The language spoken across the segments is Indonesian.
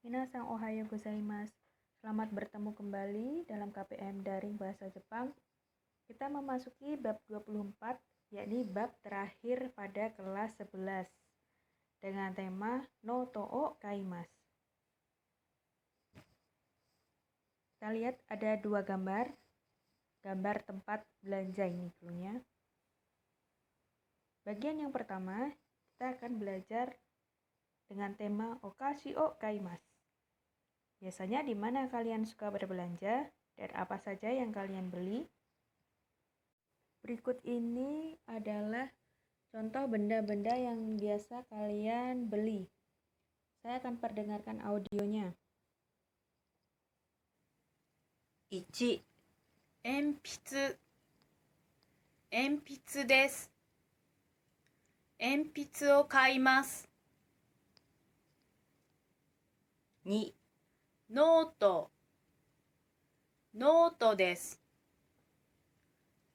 Minasan ohayo gozaimasu. Selamat bertemu kembali dalam KPM Daring Bahasa Jepang. Kita memasuki bab 24, yakni bab terakhir pada kelas 11 dengan tema no to o kaimasu. Kita lihat ada dua gambar tempat belanja ini dulunya. Bagian yang pertama, kita akan belajar dengan tema okashi o kaimasu. Biasanya di mana kalian suka berbelanja dan apa saja yang kalian beli? Berikut ini adalah contoh benda-benda yang biasa kalian beli. Saya akan perdengarkan audionya. 1. 鉛筆です。鉛筆を買います。2. ノートです。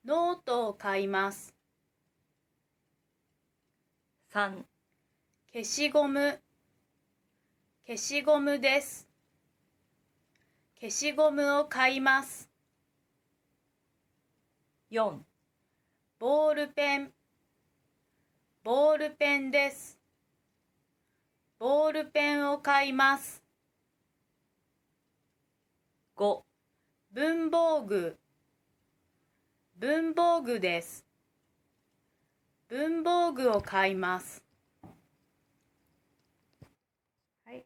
ノートを買います。3. 消しゴムです。消しゴムを買います。4. ボールペンです。ボールペンを買います。5. 文房具です。文房具を買います。はい。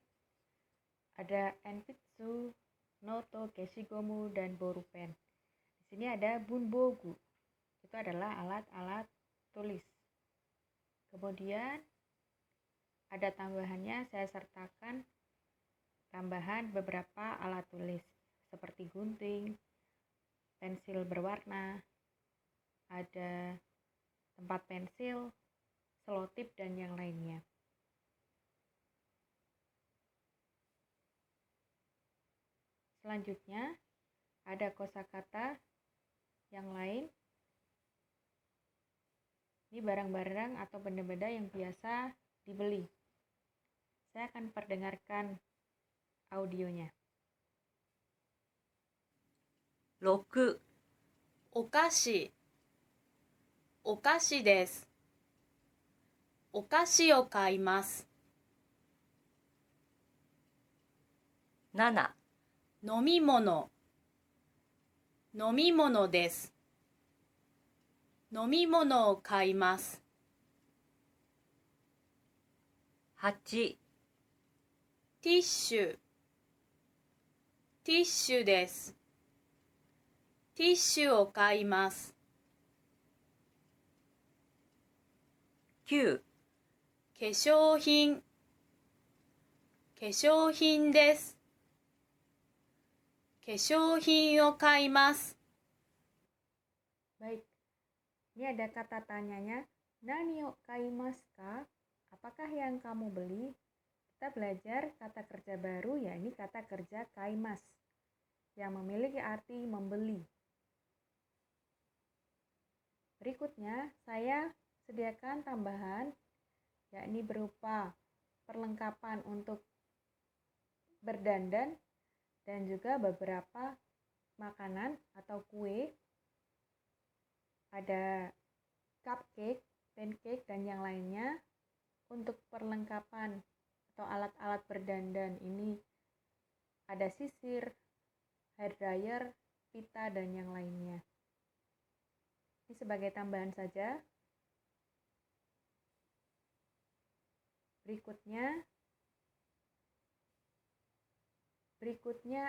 Ada enpitsu, noto, keshigomu, dan borupen. Di sini ada bunbogu. Itu adalah alat-alat tulis. Kemudian ada tambahannya, saya sertakan tambahan beberapa alat tulis seperti gunting, pensil berwarna, ada tempat pensil, selotip, dan yang lainnya. Selanjutnya, ada kosakata yang lain. Ini barang-barang atau benda-benda yang biasa dibeli. Saya akan perdengarkan audionya. 6. お菓子です。お菓子を買います。7. 飲み物です。飲み物を買います。8. ティッシュです。ティッシュを買います。9. 化粧品です。化粧品を買います。 Baik, ini ada kata tanyanya, nani o kaimasu ka? Apakah yang kamu beli? Kita belajar kata kerja baru, yakni kata kerja kaimasu, yang memiliki arti membeli. Berikutnya, saya sediakan tambahan, yakni berupa perlengkapan untuk berdandan dan juga beberapa makanan atau kue. Ada cupcake, pancake, dan yang lainnya. Untuk perlengkapan atau alat-alat berdandan ini ada sisir, hair dryer, pita, dan yang lainnya. Ini sebagai tambahan saja. Berikutnya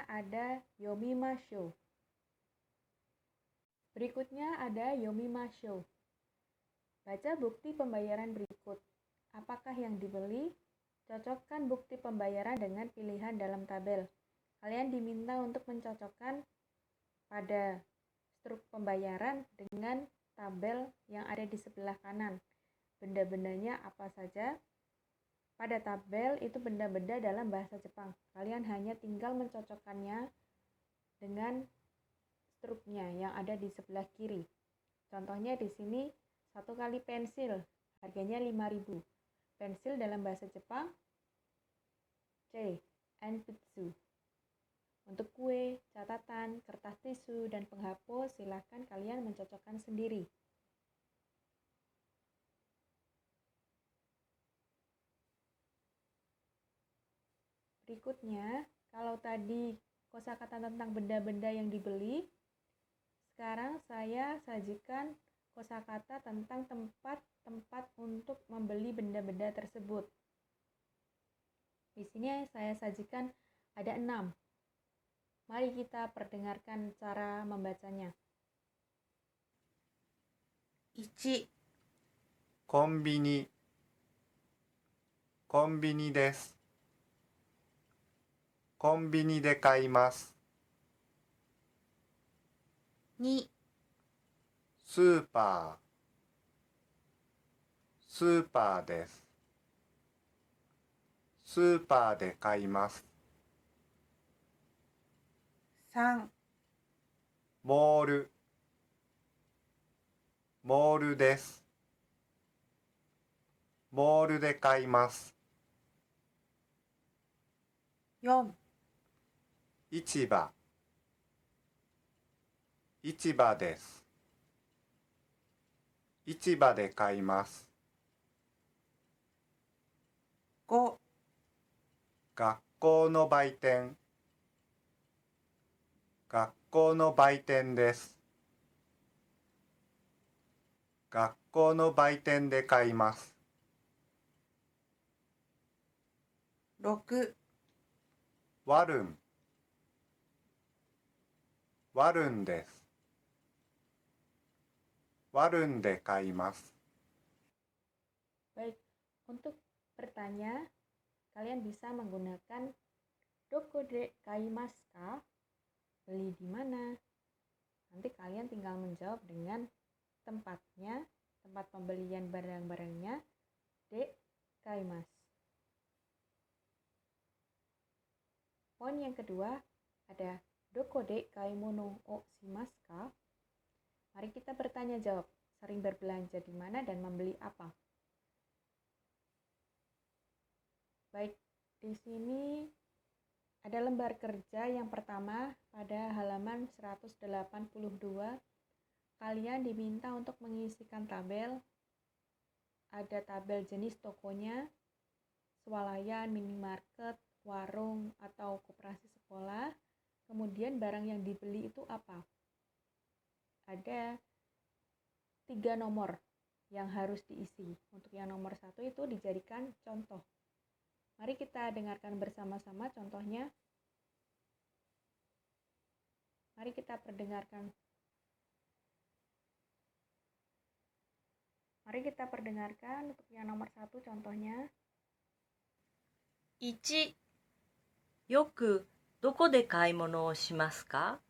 ada yomimasho. Baca bukti pembayaran berikut. Apakah yang dibeli? Cocokkan bukti pembayaran dengan pilihan dalam tabel. Kalian diminta untuk mencocokkan pada struk pembayaran dengan tabel yang ada di sebelah kanan. Benda-bendanya apa saja? Pada tabel itu benda-benda dalam bahasa Jepang. Kalian hanya tinggal mencocokkannya dengan struknya yang ada di sebelah kiri. Contohnya di sini 1 kali pensil, harganya 5.000. Pensil dalam bahasa Jepang C, enpitsu. Untuk kue, catatan, kertas tisu, dan penghapus, silahkan kalian mencocokkan sendiri. Berikutnya, kalau tadi kosakata tentang benda-benda yang dibeli, sekarang saya sajikan kosakata tentang tempat-tempat untuk membeli benda-benda tersebut. Di sini saya sajikan ada 6. Mari kita perdengarkan cara membacanya. 1、コンビニ、コンビニです。コンビニで買います。2、スーパー、スーパーです。スーパーで買います。3、モール、モールです。モールで買います。4、市場、市場です。市場で買います。5、学校の売店、学校の売店です。学校の売店で買います。6、ワルン、ワルンです。ワルンで買います。Baik, untuk bertanya, kalian bisa menggunakan doko de kaimasu ka? Beli di mana? Nanti kalian tinggal menjawab dengan tempatnya, tempat pembelian barang-barangnya, de kaimasu. Poin yang kedua ada doko de kaimono o shimasu ka? Mari kita bertanya jawab, sering berbelanja di mana dan membeli apa? Baik, di sini ada lembar kerja yang pertama pada halaman 182. Kalian diminta untuk mengisikan tabel. Ada tabel jenis tokonya, swalayan, minimarket, warung, atau koperasi sekolah. Kemudian barang yang dibeli itu apa? Ada 3 nomor yang harus diisi. Untuk yang nomor 1 itu dijadikan contoh. Mari kita dengarkan bersama-sama contohnya. Mari kita perdengarkan. Mari kita perdengarkan untuk yang nomor 1 contohnya. 1、よくどこで買い物をしますか？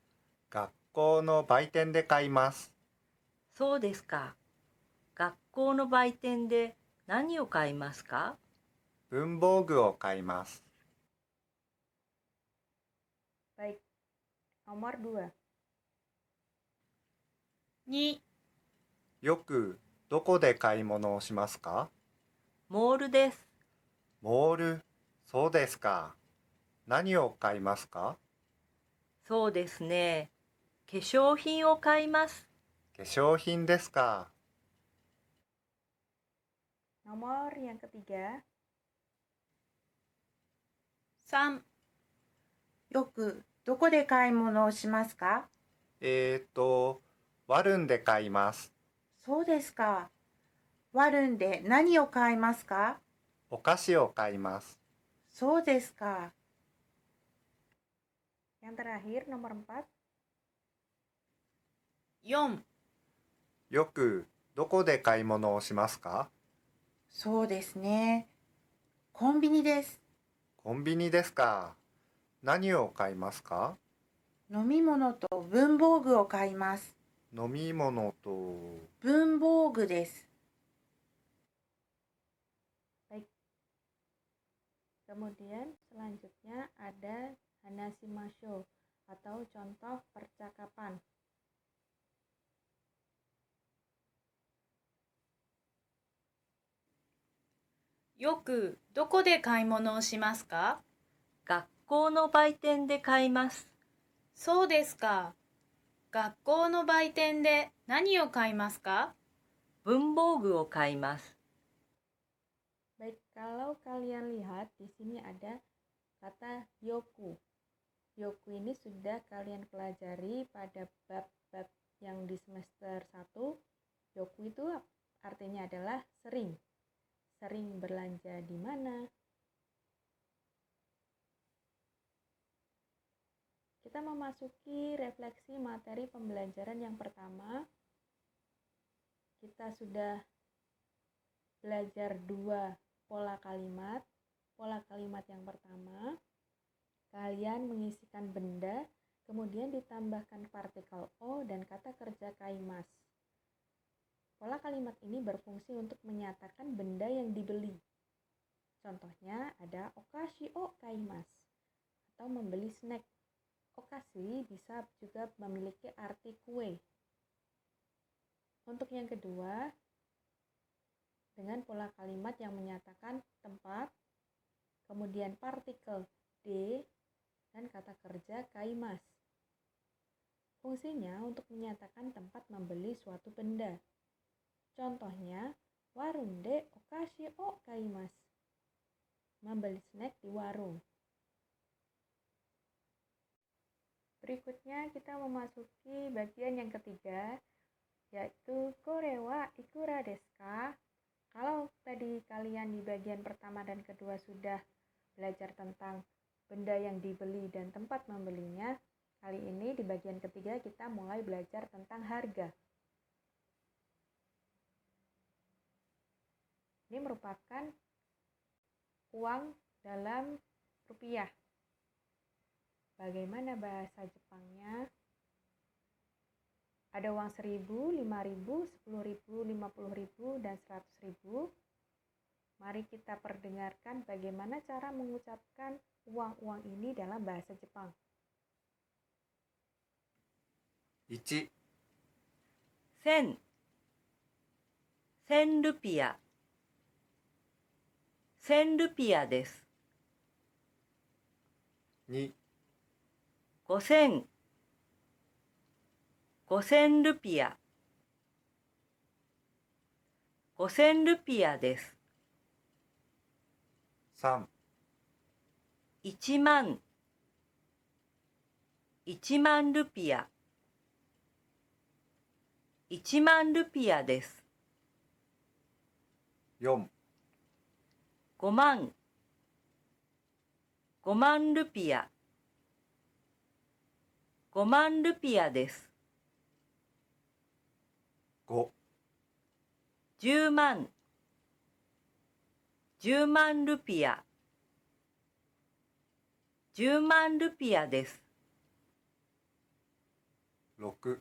学校の売店で買います。そうですか。学校の売店で何を買いますか？文房具を買います。Baik, nomor 2. 2、よくどこで買い物をしますか？モールです。モール、そうですか。何を買いますか？そうですね。化粧品を買います。化粧品ですか。Nomor yang ketiga. 3、よくどこで買い物をしますか？ワルンで買います。そうですか。ワルンで何を買いますか？お菓子を買います。そうですか。Yang terakhir, nomor 4. 4、よくどこで買い物をしますか？そうですね。コンビニです。コンビニですか。何を買いますか？飲み物と文房具を買います。飲み物と文房具です。Baik. Kemudian selanjutnya ada hanashimasho atau contoh percakapan. Yoku, どこで買い物をしますか？学校の売店で買います。そうですか。学校の売店で何を買いますか？文房具を買います。Baik, kalau kalian lihat di sini ada kata yoku. Yoku ini sudah kalian pelajari pada bab-bab yang di semester 1. Yoku itu artinya adalah sering. Sering belanja di mana? Kita memasuki refleksi materi pembelajaran yang pertama. Kita sudah belajar 2 pola kalimat. Pola kalimat yang pertama, kalian mengisikan benda, kemudian ditambahkan partikel o dan kata kerja kaimas. Pola kalimat ini berfungsi untuk menyatakan benda yang dibeli. Contohnya ada okashi o kaimas atau membeli snack. Okashi bisa juga memiliki arti kue. Untuk yang kedua, dengan pola kalimat yang menyatakan tempat, kemudian partikel d, dan kata kerja kaimas. Fungsinya untuk menyatakan tempat membeli suatu benda. Contohnya, warung de okashi o kaimas. Membeli snack di warung. Berikutnya kita memasuki bagian yang ketiga, yaitu kore wa ikura desu ka? Kalau tadi kalian di bagian pertama dan kedua sudah belajar tentang benda yang dibeli dan tempat membelinya, kali ini di bagian ketiga kita mulai belajar tentang harga. Ini merupakan uang dalam rupiah. Bagaimana bahasa Jepangnya? Ada uang 1.000, 5.000, 10.000, 50.000, dan 100.000. Mari kita perdengarkan bagaimana cara mengucapkan uang-uang ini dalam bahasa Jepang. 1、1000、1000ルピア、1000ルピアです。2、5000、5000ルピア、5000ルピアです。3、1万、1万ルピア、1万ルピアです。4、5万、5万ルピア、5万ルピアです。5、 10万、10万ルピア、10万ルピアです。6、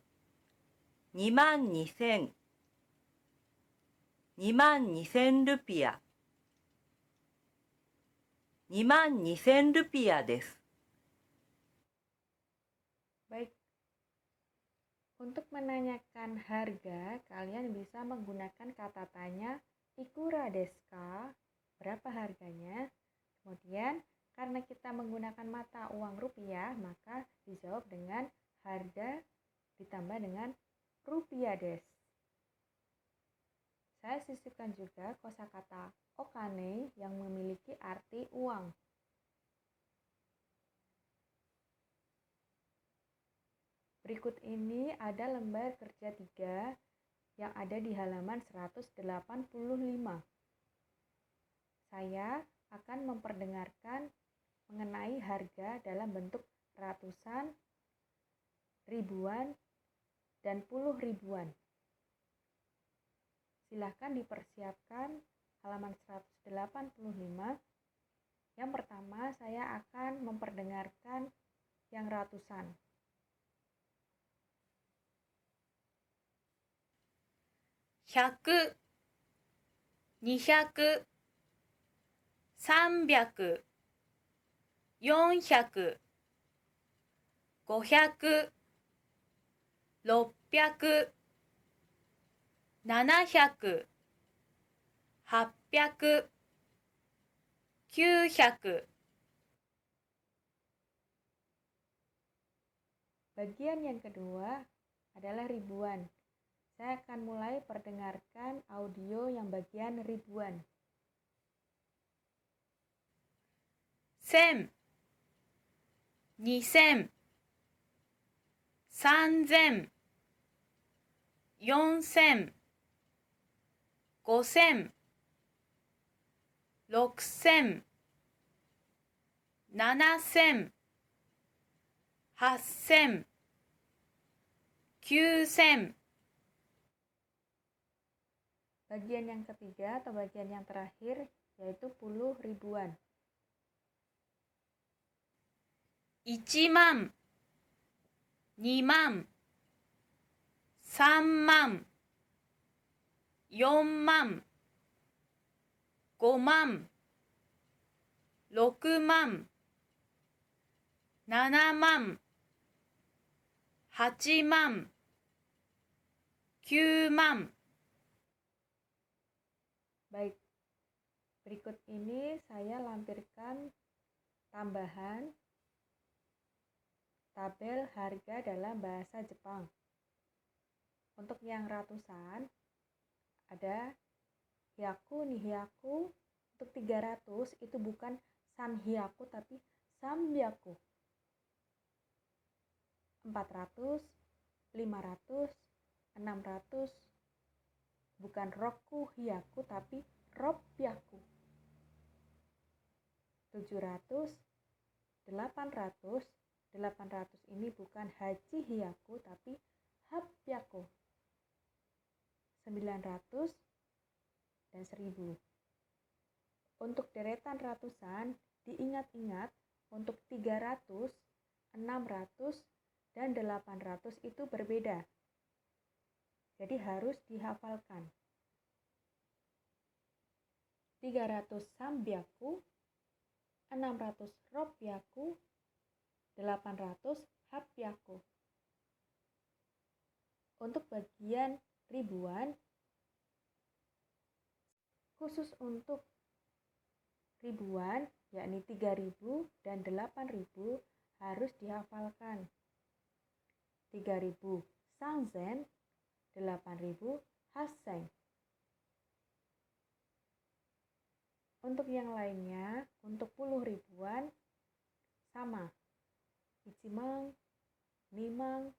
2万2000、2万2000ルピア、2万2000ルピアです。Baik, untuk menanyakan harga, kalian bisa menggunakan kata tanya ikura desu ka? Berapa harganya? Kemudian, karena kita menggunakan mata uang rupiah, maka dijawab dengan harga ditambah dengan rupiah desu. Saya sisipkan juga kosakata okane yang memiliki arti uang. Berikut ini ada lembar kerja 3 yang ada di halaman 185. Saya akan memperdengarkan mengenai harga dalam bentuk ratusan, ribuan, dan puluh ribuan. Silahkan dipersiapkan halaman 185. Yang pertama saya akan memperdengarkan yang ratusan. 100、200、300、400、500、600、700、800、900、Bagian yang kedua adalah ribuan. Saya akan mulai perdengarkan audio yang bagian ribuan. 1000、2000、3000、4000、5000、6000、7000、8000、9000。 Bagian yang ketiga atau bagian yang terakhir yaitu puluh ribuan. 1万、2万、3万、4万、5万、6万、7万、8万、9万。 Baik, berikut ini saya lampirkan tambahan tabel harga dalam bahasa Jepang. Untuk yang ratusan, ada hyaku, nihyaku. Untuk 300 itu bukan sanhyaku tapi sambyaku. 400, 500, 600, bukan roku hyaku tapi ropyaku. 700, 800, 800 ini bukan haji hyaku tapi hapyaku. 900 dan 1000. Untuk deretan ratusan, diingat-ingat untuk 300, 600, dan 800 itu berbeda. Jadi harus dihafalkan. 300 sambyaku, 600 ropyaku, 800 hapyaku. Untuk bagian ribuan, khusus untuk ribuan, yakni 3000 dan 8000 harus dihafalkan. 3000 sangzen, 8000 hasen. Untuk yang lainnya, untuk puluh ribuan sama. Ichimang, nimang,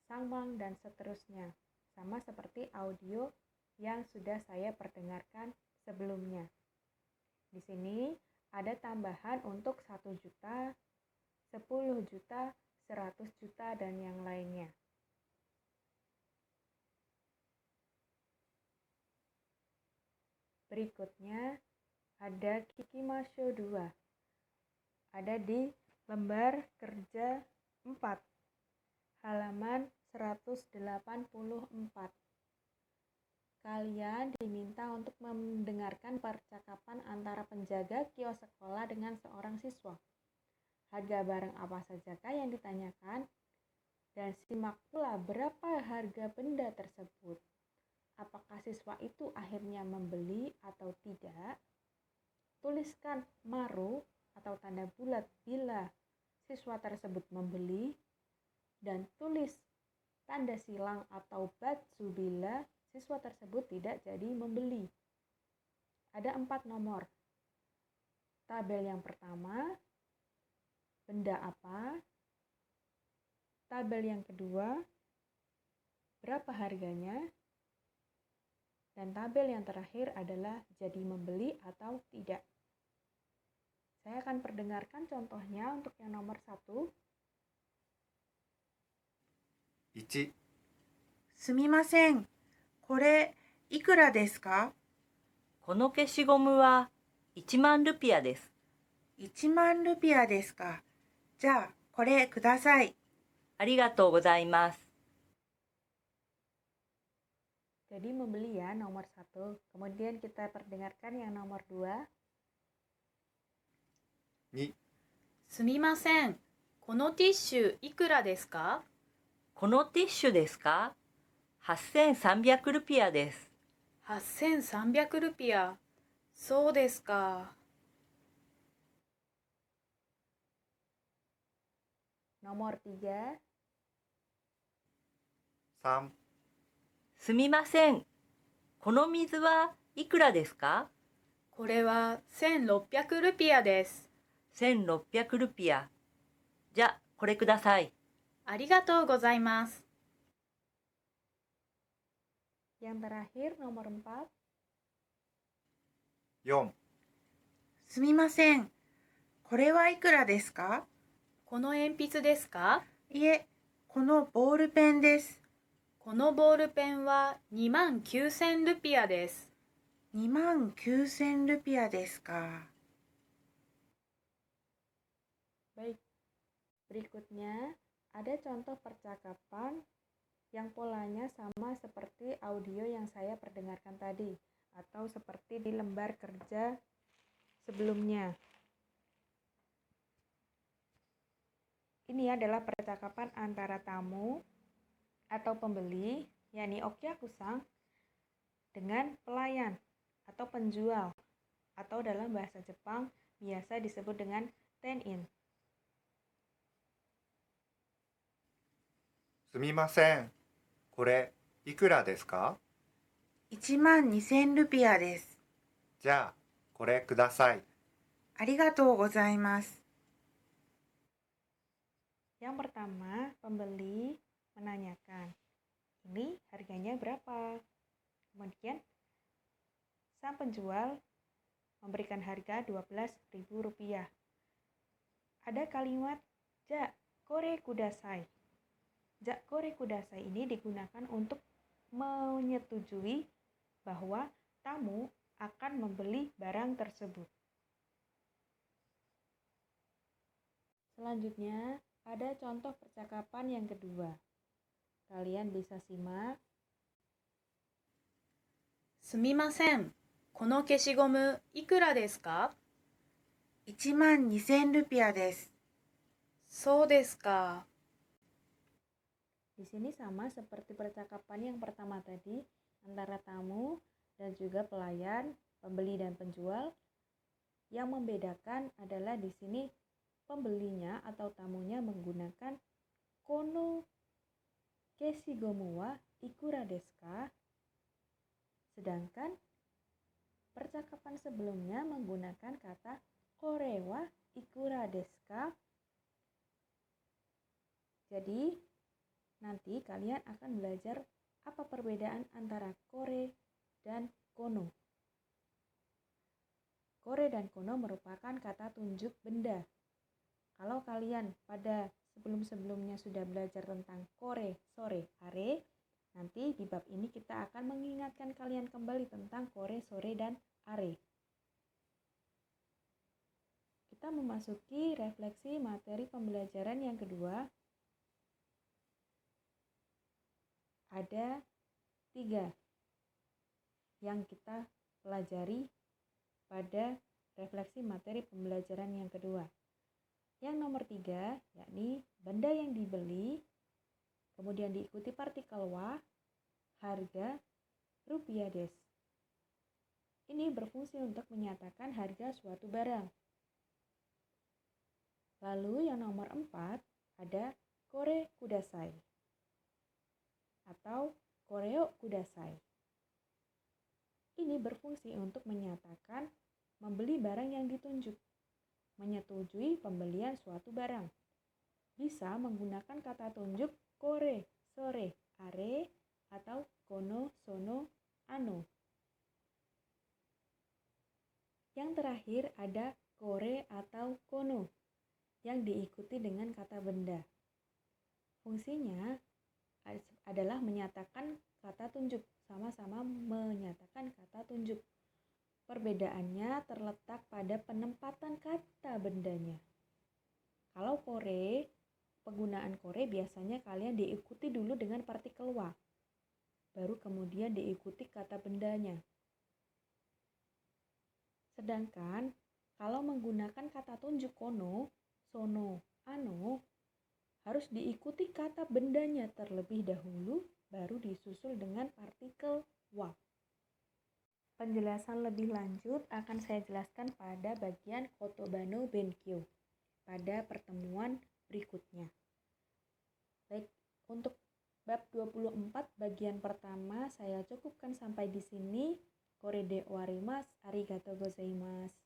sangmang, dan seterusnya. Sama seperti audio yang sudah saya perdengarkan sebelumnya. Di sini ada tambahan untuk 1 juta, 10 juta, 100 juta, dan yang lainnya. Berikutnya ada Kikimasho 2. Ada di lembar kerja 4, halaman 184. Kalian diminta untuk mendengarkan percakapan antara penjaga kios sekolah dengan seorang siswa. Harga barang apa sajakah yang ditanyakan? Dan simak pula berapa harga benda tersebut. Apakah siswa itu akhirnya membeli atau tidak? Tuliskan maru atau tanda bulat bila siswa tersebut membeli, dan tulis tanda silang atau batsu bila siswa tersebut tidak jadi membeli. Ada 4 nomor. Tabel yang pertama, benda apa? Tabel yang kedua, berapa harganya? Dan tabel yang terakhir adalah jadi membeli atau tidak. Saya akan perdengarkan contohnya untuk yang nomor 1. 1、すみません。これ、いくらですか？この消しゴムは1万ルピアです。1万ルピアですか。じゃあ、これください。ありがとうございます。Jadi membeli ya nomor 1. Kemudian kita perdengarkan yang nomor 2. 2、すみません。このティッシュいくらですか？このティッシュですか？ 8300 ルピアです。8300ルピア。そうですか。Nomor 3, 3、すみません。この水はいくらですか？これは1600ルピアです。1600ルピア。じゃ、これください。ありがとうございます。yang terakhir nomor 4, 4、すみません。これはいくらですか？この鉛筆ですか？いえ、このボールペンです。このボールペンは29000ルピアです。29000ルピアですか。Baik, berikutnya ada contoh percakapan yang polanya sama seperti audio yang saya perdengarkan tadi atau seperti di lembar kerja sebelumnya. Ini adalah percakapan antara tamu atau pembeli, yakni Okyaku-san, dengan pelayan atau penjual, atau dalam bahasa Jepang biasa disebut dengan ten-in. すみません。これ、いくらですか？ 12000ルピアです。じゃあ、これください。ありがとうございます。Yang pertama, pembeli menanyakan, ini harganya berapa? Kemudian, sang penjual memberikan harga Rp12.000. Ada kalimat ja kore kudasai. Ja kore kudasai ini digunakan untuk menyetujui bahwa tamu akan membeli barang tersebut. Selanjutnya, ada contoh percakapan yang kedua. Kalian bisa simak. すみません。この消しゴムいくらですか12000ルピアです。そうですか。 Di sini sama seperti percakapan yang pertama tadi antara tamu dan juga pelayan, pembeli dan penjual. Yang membedakan adalah di sini pembelinya atau tamunya menggunakan kono keshigomu wa ikura desu ka? Sedangkan percakapan sebelumnya menggunakan kata kore wa ikura desu ka? Jadi nanti kalian akan belajar apa perbedaan antara kore dan kono. Kore dan kono merupakan kata tunjuk benda. Kalau kalian pada sebelum-sebelumnya sudah belajar tentang kore, sore, are, nanti di bab ini kita akan mengingatkan kalian kembali tentang kore, sore, dan are. Kita memasuki refleksi materi pembelajaran yang kedua. Ada 3 yang kita pelajari pada refleksi materi pembelajaran yang kedua. Yang nomor 3, yakni benda yang dibeli, kemudian diikuti partikel wa, harga, rupiah des. Ini berfungsi untuk menyatakan harga suatu barang. Lalu yang nomor 4, ada kore kudasai atau koreo kudasai. Ini berfungsi untuk menyatakan membeli barang yang ditunjuk, menyetujui pembelian suatu barang. Bisa menggunakan kata tunjuk kore, sore, are, atau kono, sono, ano. Yang terakhir ada kore atau kono yang diikuti dengan kata benda. Fungsinya adalah menyatakan kata tunjuk, sama-sama menyatakan kata tunjuk. Perbedaannya terletak pada penempatan kata bendanya. Kalau kore, penggunaan kore biasanya kalian diikuti dulu dengan partikel wa, baru kemudian diikuti kata bendanya. Sedangkan kalau menggunakan kata tunjuk kono, sono, ano, harus diikuti kata bendanya terlebih dahulu, baru disusul dengan partikel wa. Penjelasan lebih lanjut akan saya jelaskan pada bagian Kotobano Benkyo pada pertemuan berikutnya. 4 bagian pertama saya cukupkan sampai di sini. Kore de warimasu. Arigatou gozaimasu.